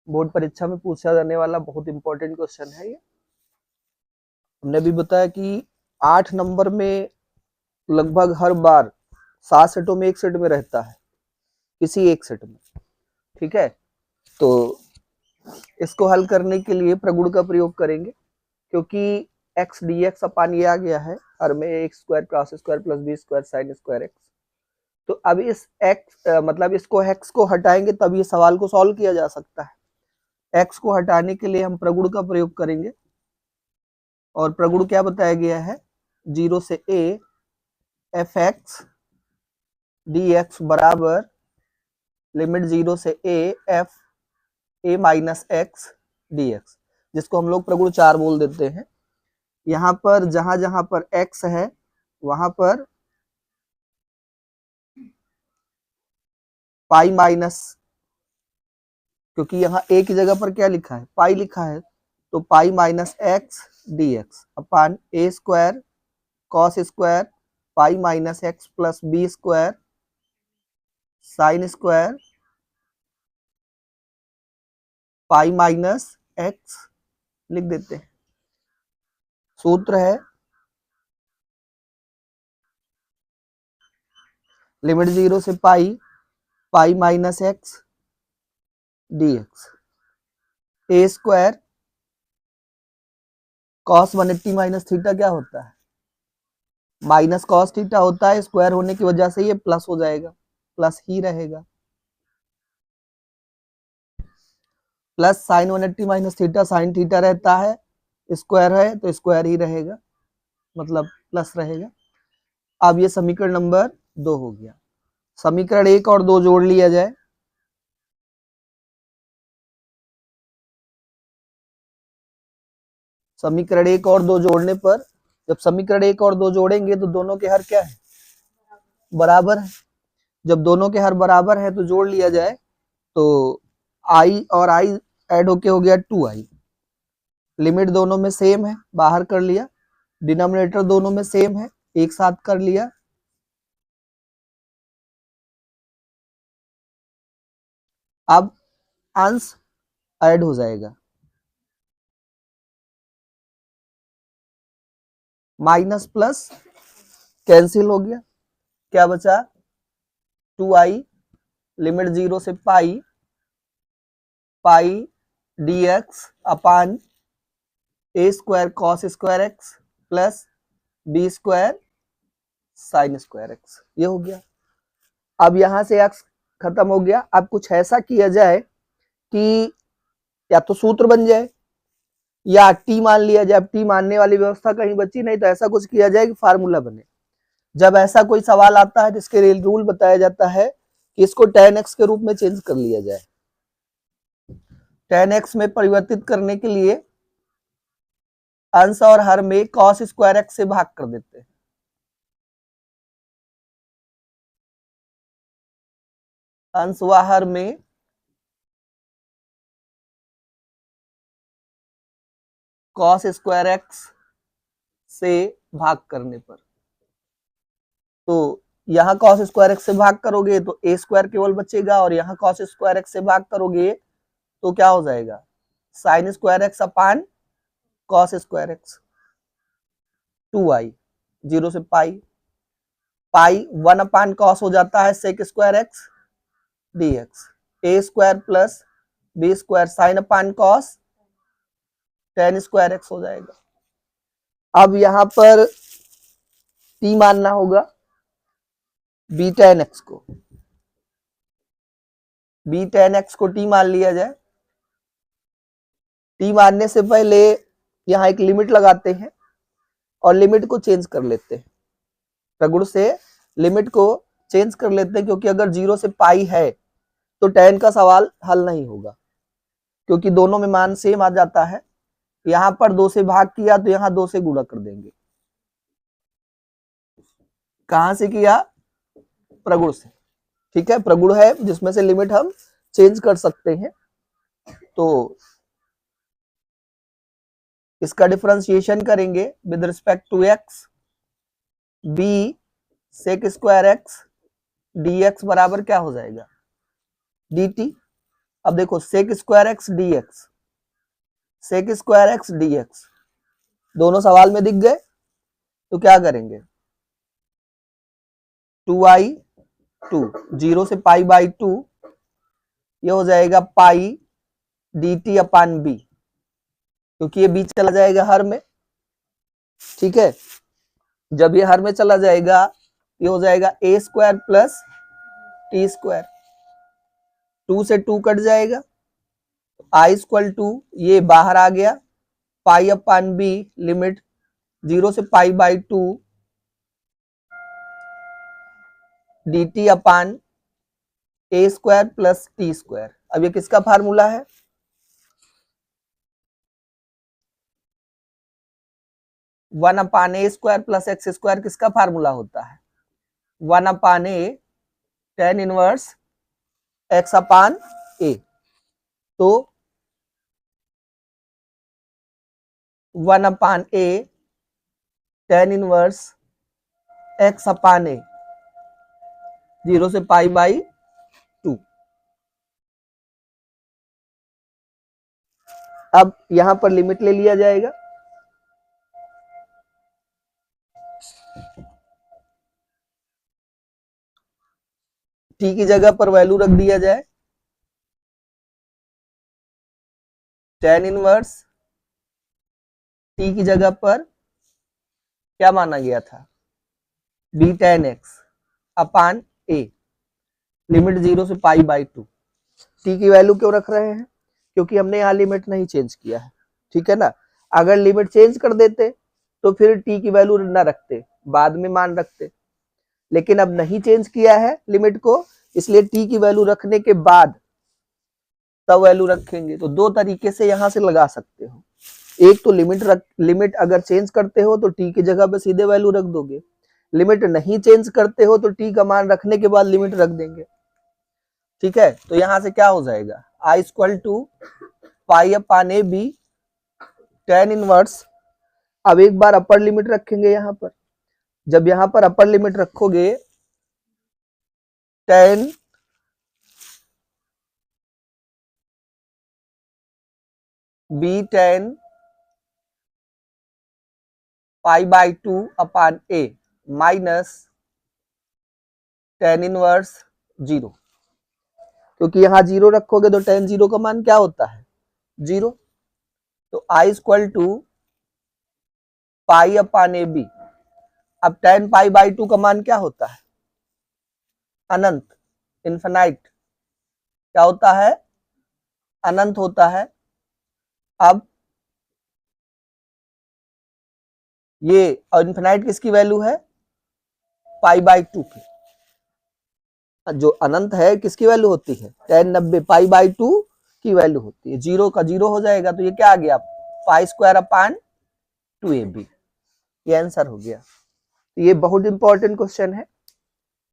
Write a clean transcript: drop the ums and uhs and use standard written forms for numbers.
Board परीक्षा में पूछा जाने वाला बहुत इंपॉर्टेंट क्वेश्चन है ये। हमने भी बताया कि 8 नंबर में लगभग हर बार 7 सेटों में एक सेट में रहता है, किसी एक सेट में। ठीक है, तो इसको हल करने के लिए प्रगुण का प्रयोग करेंगे, क्योंकि x dx अपान ये आ गया है हर में x square cross square plus b square sine square x. तो अब इस x मतलब इसको x को हटाएंगे तब ये सवाल को सॉल्व किया जा सकता है। x को हटाने के लिए हम प्रगुण का प्रयोग करेंगे, और प्रगुण क्या बताया गया है, 0 से a F x d x बराबर लिमिट 0 से a F A minus x d x, जिसको हम लोग प्रगुण 4 बोल देते हैं। यहाँ पर जहां जहां पर x है वहां पर पाई माइनस, क्योंकि यहाँ a की जगह पर क्या लिखा है, पाई लिखा है, तो pi minus x d x upon a square cos square pi minus x plus b square sine square pi minus x लिख देते हैं। सूत्र है लिमिट 0 से pi pi minus x d x, a square cos 180 minus theta क्या होता है, minus cos theta होता है, स्क्वायर होने की वजह से ये प्लस हो जाएगा, प्लस ही रहेगा, plus sign 180 minus theta, sine theta रहता है, स्क्वायर है तो स्क्वायर ही रहेगा, मतलब प्लस रहेगा। अब ये समीकरण नंबर 2 हो गया। समीकरण 1 और 2 जोड़ लिया जाए, समीकरण 1 और 2 जोड़ने पर, जब समीकरण 1 और 2 जोड़ेंगे तो दोनों के हर क्या है, बराबर है। जब दोनों के हर बराबर है तो जोड़ लिया जाए, तो i और i ऐड होके हो गया 2i, लिमिट दोनों में सेम है, बाहर कर लिया, डिनोमिनेटर दोनों में सेम है, एक साथ कर लिया, अब अंश ऐड हो जाएगा, माइनस प्लस कैंसिल हो गया, क्या बचा 2i लिमिट 0 से pi pi d x upon a square cos square x plus b square sine square x, ये हो गया। अब यहां से x खत्म हो गया। अब कुछ ऐसा किया जाए कि या तो सूत्र बन जाए या t मान लिया जाए। अब t मानने वाली व्यवस्था कहीं बची नहीं, तो ऐसा कुछ किया जाए कि फार्मूला बने। जब ऐसा कोई सवाल आता है तो इसके रूल बताया जाता है कि इसको tan x के रूप में चेंज कर लिया जाए। tan x में परिवर्तित करने के लिए अंश और हर में cos स्क्वायर एक्स से भाग कर देते हैं। अंश व हर में cos स्क्वायर एक्स से भाग करने पर, तो यहाँ cos स्क्वायर एक्स से भाग करोगे तो a स्क्वायर केवल बचेगा, और यहाँ cos स्क्वायर एक्स से भाग करोगे तो क्या हो जाएगा, साइन स्क्वायर एक्स अपान cos स्क्वायर एक्स, 2i 0 से पाई, पाई 1 अपान cos हो जाता है sec square x dx, a square plus b square sine upon cos tan square x हो जाएगा। अब यहां पर t मानना होगा b tan x को, b tan x को t मान लिया जाए। t मानने से पहले यहां एक लिमिट लगाते हैं और लिमिट को चेंज कर लेते हैं, प्रगुण से लिमिट को चेंज कर लेते हैं, क्योंकि अगर 0 से पाई है तो tan का सवाल हल नहीं होगा, क्योंकि दोनों में मान सेम आ जाता है। यहां पर 2 से भाग किया तो यहां 2 से गुणा कर देंगे। कहां से किया, प्रगुण से। ठीक है, प्रगुण है जिसमें से लिमिट हम चेंज कर सकते हैं। तो इसका डिफरेंशिएशन करेंगे with respect to x, b sec square x d x बराबर क्या हो जाएगा, डी टी। अब देखो sec square x d x, sec square x d x दोनों सवाल में दिख गए, तो क्या करेंगे 2i2 0 से पाई बाई 2, ये हो जाएगा पाई डी टी अपान बी, क्योंकि ये बीच चला जाएगा हर में, ठीक है। जब ये हर में चला जाएगा ये हो जाएगा ए स्क्वायर प्लस टी स्क्वायर, 2 से 2 कट जाएगा, आई इक्वल टू ये बाहर आ गया पाई अपान बी, लिमिट 0 से पाई by 2 D T upon a square plus T square. अब ये किसका फार्मूला है, 1 अपान a square plus x square किसका फार्मूला होता है, 1 अपान ए टेन इनवर्स एक्स अपान ए। तो 1 अपान ए टेन इनवर्स एक्स अपान ए 0 से पाई बाई 2। अब यहां पर लिमिट ले लिया जाएगा, टी की जगह पर वैल्यू रख दिया जाए टेन इनवर्स टी की जगह पर क्या माना गया था बी टेन एक्स अपान ए, लिमिट 0 से पाई बाई 2। टी की वैल्यू क्यों रख रहे हैं, क्योंकि हमने यहाँ लिमिट नहीं चेंज किया है, ठीक है ना। अगर लिमिट चेंज कर देते तो फिर टी की वैल्यू ना रखते, बाद में मान रखते, लेकिन अब नहीं चेंज किया है लिमिट को, इसलिए टी की वैल्यू रखने के बाद तब वैल्यू रखेंगे। तो दो तरीके से यहां से लगा सकते हो, एक तो लिमिट अगर चेंज करते हो तो टी की जगह पे सीधे वैल्यू रख दोगे, लिमिट नहीं चेंज करते हो तो टी का मान रखने के बाद लिमिट रख देंगे, ठीक है। तो यहां से क्या हो जाएगा I equal to pi upon a b tan inverse. अब एक बार अपर लिमिट रखेंगे यहां पर, जब यहां पर अपर लिमिट रखोगे tan b tan pi by 2 upon a minus tan inverse 0, क्योंकि यहां 0 रखोगे तो टेन 0 का मान क्या होता है 0। तो I equal to pi upon a b, अब टेन पाई बाई 2 का मान क्या होता है अनंत, इन्फिनाइट, क्या होता है अनंत होता है। अब ये इन्फिनाइट किसकी वैल्यू है पाई बाई 2 की, जो अनंत है किसकी वैल्यू होती है टेन 90 पाई बाई 2 की वैल्यू होती है, 0 का 0 हो जाएगा, तो ये क्या आ गया पाई स्क्वायर अपान 2ab, ये आंसर हो गया। ये बहुत इंपॉर्टेंट क्वेश्चन है।